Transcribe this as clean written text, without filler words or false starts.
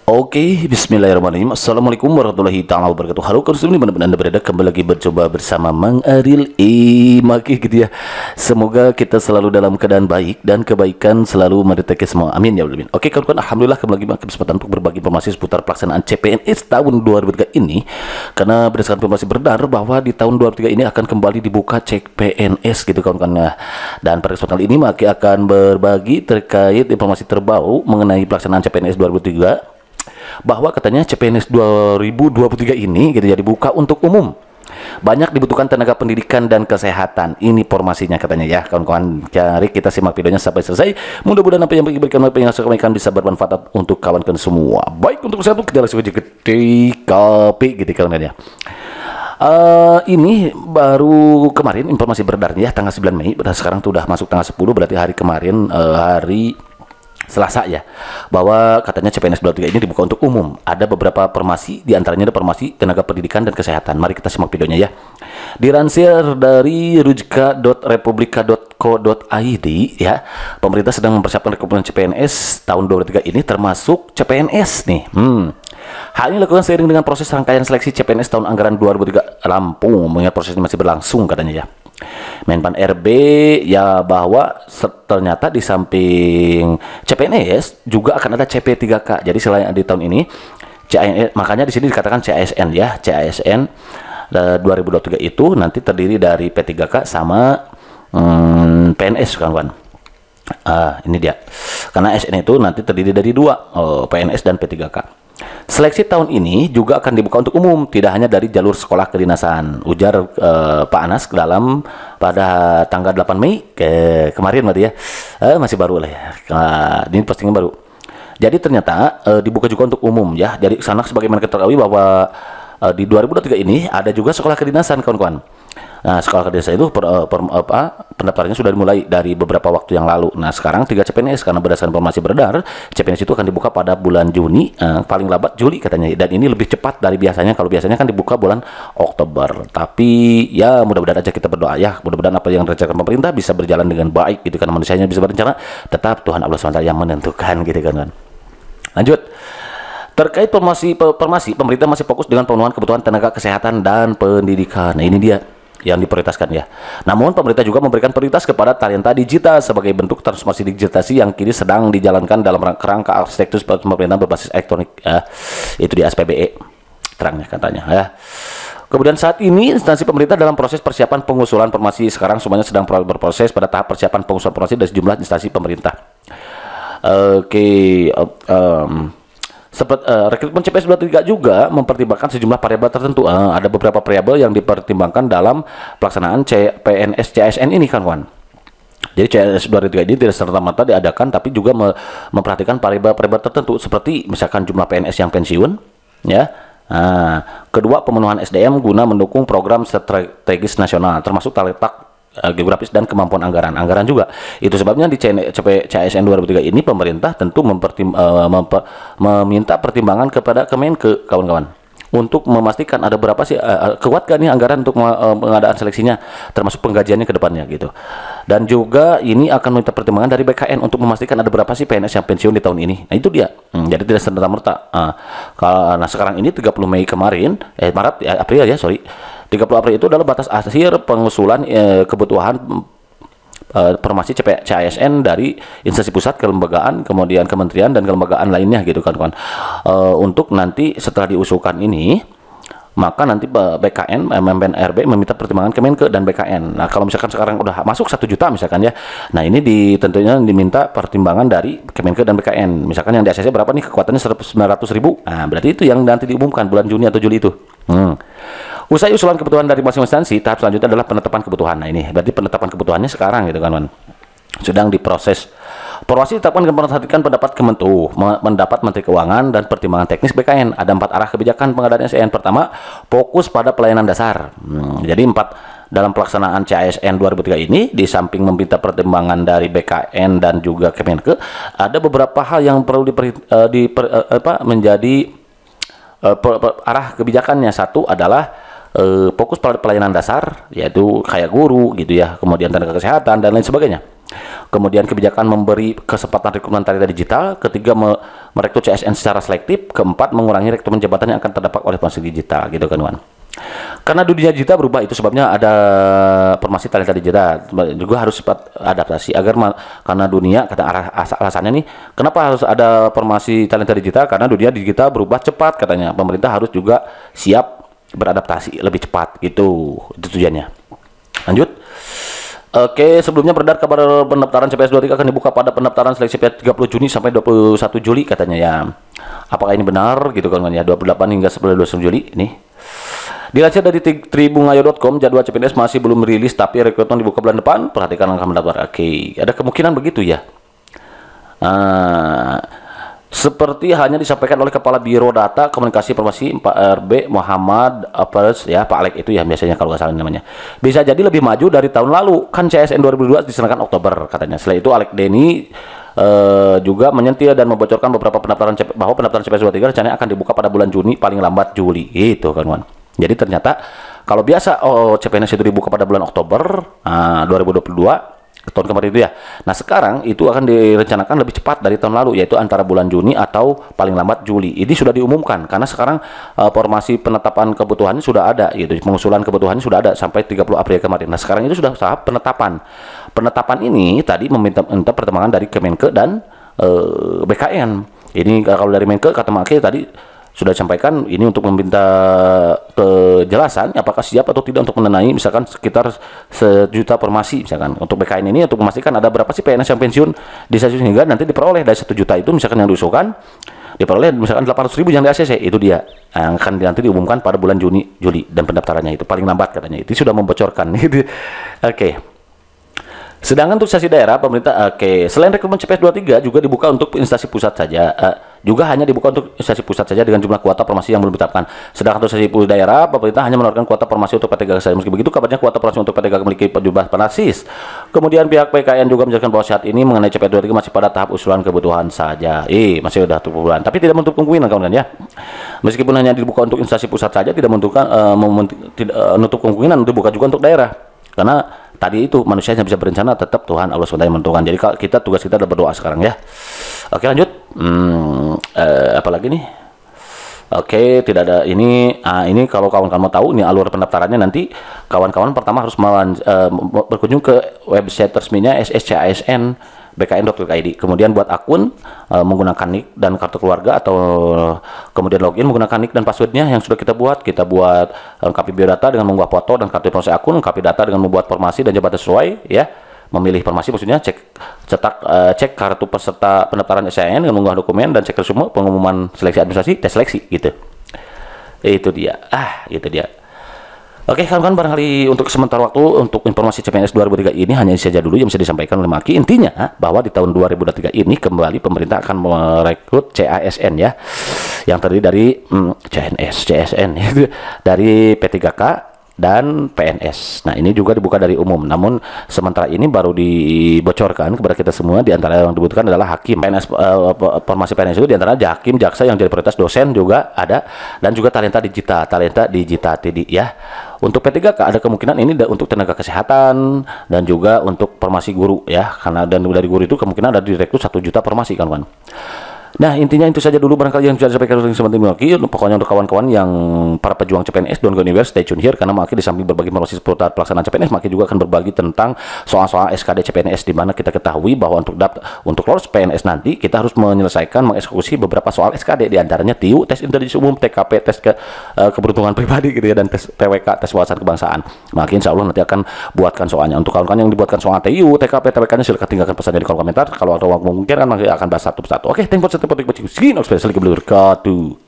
Oke, bismillahirrahmanirrahim. Assalamualaikum warahmatullahi ta'ala wabarakatuh. Halo kawan benar-benar Anda berada kembali lagi bercoba bersama Mang Aril Maki gitu ya. Semoga kita selalu dalam keadaan baik dan kebaikan selalu menyertai semua. Amin ya Allah. Oke kawan-kawan, alhamdulillah kembali lagi kesempatan untuk berbagi informasi seputar pelaksanaan CPNS tahun 2023 ini. Karena berdasarkan informasi beredar bahwa di tahun 2023 ini akan kembali dibuka CPNS gitu kawan-kawan. Dan pada kesempatan ini Maki akan berbagi terkait informasi terbaru mengenai pelaksanaan CPNS 2023, bahwa katanya CPNS 2023 ini gitu ya dibuka untuk umum. Banyak dibutuhkan tenaga pendidikan dan kesehatan. Ini informasinya katanya ya kawan-kawan. Cari kita simak videonya sampai selesai. Mudah-mudahan apa yang diberikan oleh penjelasan kebaikan bisa bermanfaat untuk kawan-kawan semua. Baik, untuk satu kita langsung aja ke TKP gitu kawan-kawan ya. Ini baru kemarin informasi beredarnya ya, tanggal 9 Mei. Sekarang tuh udah masuk tanggal 10, berarti hari kemarin hari Selasa ya, bahwa katanya CPNS 23 ini dibuka untuk umum. Ada beberapa formasi, diantaranya ada formasi tenaga pendidikan dan kesehatan. Mari kita simak videonya ya. Dilansir dari rujka.republika.co.id ya, pemerintah sedang mempersiapkan rekrutmen CPNS tahun 2023 ini termasuk CPNS nih. Hal ini dilakukan seiring dengan proses rangkaian seleksi CPNS tahun anggaran 2023 Lampung, mengingat proses ini masih berlangsung katanya ya. Menpan RB ya, bahwa ternyata di samping CPNS juga akan ada CP3K. Jadi selain di tahun ini CAS, makanya di sini dikatakan CASN ya. CASN 2023 itu nanti terdiri dari P3K sama PNS kawan-kawan. Ini dia. Karena SN itu nanti terdiri dari dua, PNS dan P3K. Seleksi tahun ini juga akan dibuka untuk umum, tidak hanya dari jalur sekolah kedinasan, ujar Pak Anas dalam pada tanggal 8 Mei kemarin berarti ya. Masih baru lah ya. Ini postingan baru. Jadi ternyata dibuka juga untuk umum ya. Jadi sana sebagaimana kita ketahui bahwa di 2023 ini ada juga sekolah kedinasan kawan-kawan. Nah, sekolah kedinasan itu pendaftarannya sudah dimulai dari beberapa waktu yang lalu. Nah, sekarang 3 CPNS karena berdasarkan informasi beredar, CPNS itu akan dibuka pada bulan Juni, paling lambat Juli katanya. Dan ini lebih cepat dari biasanya. Kalau biasanya kan dibuka bulan Oktober. Tapi ya mudah-mudahan aja kita berdoa ya, mudah-mudahan apa yang direncanakan pemerintah bisa berjalan dengan baik gitu, karena manusianya bisa berencana, tetap Tuhan Allah SWT yang menentukan gitu kan. Lanjut. Terkait formasi, pemerintah masih fokus dengan pemenuhan kebutuhan tenaga kesehatan dan pendidikan. Nah, ini dia yang diprioritaskan ya. Namun pemerintah juga memberikan prioritas kepada talenta digital sebagai bentuk transformasi digitalisasi yang kini sedang dijalankan dalam kerangka arsitektur pemerintahan berbasis elektronik. Itu di SPBE terangnya katanya ya. Kemudian saat ini instansi pemerintah dalam proses persiapan pengusulan formasi. Sekarang semuanya sedang berproses pada tahap persiapan pengusulan formasi dari sejumlah instansi pemerintah. Rekrutmen CPNS 23 juga mempertimbangkan sejumlah variabel tertentu. Ada beberapa variabel yang dipertimbangkan dalam pelaksanaan CPNS CASN ini kan kawan. Jadi CPNS 23 ini tidak serta-merta diadakan, tapi juga memperhatikan variabel-variabel tertentu seperti misalkan jumlah PNS yang pensiun ya. Kedua, pemenuhan SDM guna mendukung program strategis nasional termasuk letak geografis dan kemampuan anggaran juga. Itu sebabnya di CASN 2023 ini pemerintah tentu meminta pertimbangan kepada Kemenke kawan-kawan untuk memastikan ada berapa sih kuat gak nih anggaran untuk pengadaan seleksinya, termasuk penggajiannya ke depannya gitu. Dan juga ini akan minta pertimbangan dari BKN untuk memastikan ada berapa sih PNS yang pensiun di tahun ini. Nah itu dia. Jadi tidak serta-merta. Nah sekarang ini 30 Mei kemarin, April ya, sorry. 30 April itu adalah batas akhir pengusulan kebutuhan formasi CASN dari instansi pusat, kelembagaan, kemudian kementerian dan kelembagaan lainnya gitu kan kawan. Untuk nanti setelah diusulkan ini, maka nanti BKN, Menpan RB meminta pertimbangan Kemenke dan BKN. Nah kalau misalkan sekarang udah masuk 1 juta misalkan ya, nah ini tentunya diminta pertimbangan dari Kemenke dan BKN. Misalkan yang di ACC berapa nih, kekuatannya 900.000. Nah berarti itu yang nanti diumumkan bulan Juni atau Juli itu. Usai usulan kebutuhan dari masing-masing instansi, tahap selanjutnya adalah penetapan kebutuhan. Nah ini berarti penetapan kebutuhannya sekarang gitu kan, sedang diproses. Formasi ditetapkan dengan memperhatikan pendapat Kementu, mendapat Menteri Keuangan dan pertimbangan teknis BKN. Ada 4 arah kebijakan pengadaan SN. Pertama, fokus pada pelayanan dasar. Jadi 4 dalam pelaksanaan CASN 2003 ini, di samping meminta pertimbangan dari BKN dan juga Kemenke, ada beberapa hal yang perlu menjadi arah kebijakannya. Satu adalah fokus pada pelayanan dasar, yaitu kayak guru gitu ya, kemudian tenaga kesehatan dan lain sebagainya. Kemudian kebijakan memberi kesempatan rekrutmen talenta digital. Ketiga, merekrut CSN secara selektif. Keempat, mengurangi rekrutmen jabatan yang akan terdampak oleh transformasi digital, gitu kan, kawan. Karena dunia digital berubah, itu sebabnya ada formasi talenta digital juga harus cepat adaptasi agar karena dunia, kata alasannya nih, kenapa harus ada formasi talenta digital? Karena dunia digital berubah cepat, katanya. Pemerintah harus juga siap beradaptasi lebih cepat, itu tujuannya. Lanjut. Oke, sebelumnya beredar kabar pendaftaran CPNS 23 akan dibuka pada pendaftaran seleksi 30 Juni sampai 21 Juli, katanya ya. Apakah ini benar, gitu kan ya? 28 hingga 21 Juli ini. Dilansir dari tribungayo.com, jadwal CPNS masih belum rilis, tapi rekrutmen dibuka bulan depan. Perhatikan langkah mendaftar. Oke, ada kemungkinan begitu ya. Seperti hanya disampaikan oleh Kepala Biro Data Komunikasi Informasi Pak RB Muhammad Apres, ya, Pak Alek itu ya biasanya kalau nggak salah namanya. Bisa jadi lebih maju dari tahun lalu. Kan CSN 2022 diselenggarakan Oktober, katanya. Setelah itu Alek Denny juga menyentil dan membocorkan beberapa bahwa pendaftaran CPNS 23 rencananya akan dibuka pada bulan Juni, paling lambat Juli, gitu kan, kawan. Jadi ternyata kalau biasa CPNS itu dibuka pada bulan Oktober 2022 tahun kemarin itu ya. Nah, sekarang itu akan direncanakan lebih cepat dari tahun lalu, yaitu antara bulan Juni atau paling lambat Juli. Ini sudah diumumkan karena sekarang formasi penetapan kebutuhannya sudah ada, gitu. Pengusulan kebutuhannya sudah ada sampai 30 April kemarin. Nah, sekarang itu sudah tahap penetapan. Penetapan ini tadi meminta pertimbangan dari Kemenke dan BKN. Ini kalau dari Menke, kata Make tadi sudah disampaikan ini untuk meminta kejelasan apakah siap atau tidak untuk mendanai misalkan sekitar 1 juta formasi, misalkan untuk BKN ini untuk memastikan ada berapa sih PNS yang pensiun di stasiun hingga nanti diperoleh dari 1 juta itu misalkan yang diusulkan diperoleh misalkan 800.000 yang di ACC, itu dia yang akan nanti diumumkan pada bulan Juli dan pendaftarannya itu paling lambat, katanya. Itu sudah membocorkan. Oke. Sedangkan untuk instansi daerah pemerintah, selain rekrutmen CPNS 23 juga dibuka untuk instansi pusat saja, juga hanya dibuka untuk instansi pusat saja dengan jumlah kuota formasi yang belum ditetapkan. Sedangkan untuk instansi daerah pemerintah hanya menawarkan kuota formasi untuk PT saja. Meski begitu, kabarnya kuota formasi untuk PT memiliki jumlah fanatis. Kemudian pihak PKN juga menjelaskan bahwa saat ini mengenai CPNS 23 masih pada tahap usulan kebutuhan saja. Masih ada kebutuhan, tapi tidak menutup kemungkinan, kawan-kawan ya. Meskipun hanya dibuka untuk instansi pusat saja, tidak menutup kemungkinan untuk dibuka juga untuk daerah. Karena tadi itu manusia yang bisa berencana, tetap Tuhan Allah SWT menentukan. Jadi tugas kita adalah berdoa sekarang ya. Oke, lanjut. Apalagi nih? Oke, tidak ada ini. Ini kalau kawan-kawan mau tahu ini alur pendaftarannya, nanti kawan-kawan pertama harus berkunjung ke website resminya SSCASN bkn.id. Kemudian buat akun menggunakan nick dan kartu keluarga, atau kemudian login menggunakan nick dan passwordnya yang sudah kita buat lengkapi biodata dengan mengunggah foto dan kartu informasi akun, lengkapi data dengan membuat formasi dan jabatan sesuai ya, memilih formasi maksudnya, cek kartu peserta pendaftaran SNN dengan mengunggah dokumen, dan cek resume pengumuman seleksi administrasi, tes seleksi, gitu. Itu dia. Itu dia. Oke, kawan-kawan, barangkali untuk sementara waktu untuk informasi CPNS 2023 ini hanya saja dulu yang bisa disampaikan oleh Maki. Intinya bahwa di tahun 2023 ini kembali pemerintah akan merekrut CASN ya, yang terdiri dari CSN dari P3K dan PNS. Nah, ini juga dibuka dari umum. Namun sementara ini baru dibocorkan kepada kita semua. Di antara yang dibutuhkan adalah hakim. PNS, formasi PNS itu di antara hakim, jaksa yang jadi prioritas, dosen juga ada, dan juga talenta digital tadi ya. Untuk P3K ada kemungkinan ini untuk tenaga kesehatan dan juga untuk formasi guru ya. Karena dan dari guru itu kemungkinan ada direkrut 1 juta formasi, kawan-kawan. Nah, intinya itu saja dulu barangkali yang bisa disampaikan oleh sebentar Maki. Pokoknya untuk kawan-kawan yang para pejuang CPNS, don't go anywhere, stay tune here, karena Maki di samping berbagi informasi seputar pelaksanaan CPNS, Maki juga akan berbagi tentang soal-soal SKD CPNS, di mana kita ketahui bahwa untuk lolos PNS nanti kita harus menyelesaikan mengeksekusi beberapa soal SKD, di antaranya TIU, tes intelijensi umum, TKP, tes keberuntungan pribadi gitu ya, dan tes PWK, tes wawasan kebangsaan. Maki insya Allah nanti akan buatkan soalnya. Untuk kawan-kawan yang dibuatkan soal TIU, TKP, TWK-nya silakan tinggalkan pesannya di kolom komentar. Kalau ada waktu mungkin kan Maki akan bahas satu persatu. Oke, thank you. Assalamualaikum warahmatullahi wabarakatuh.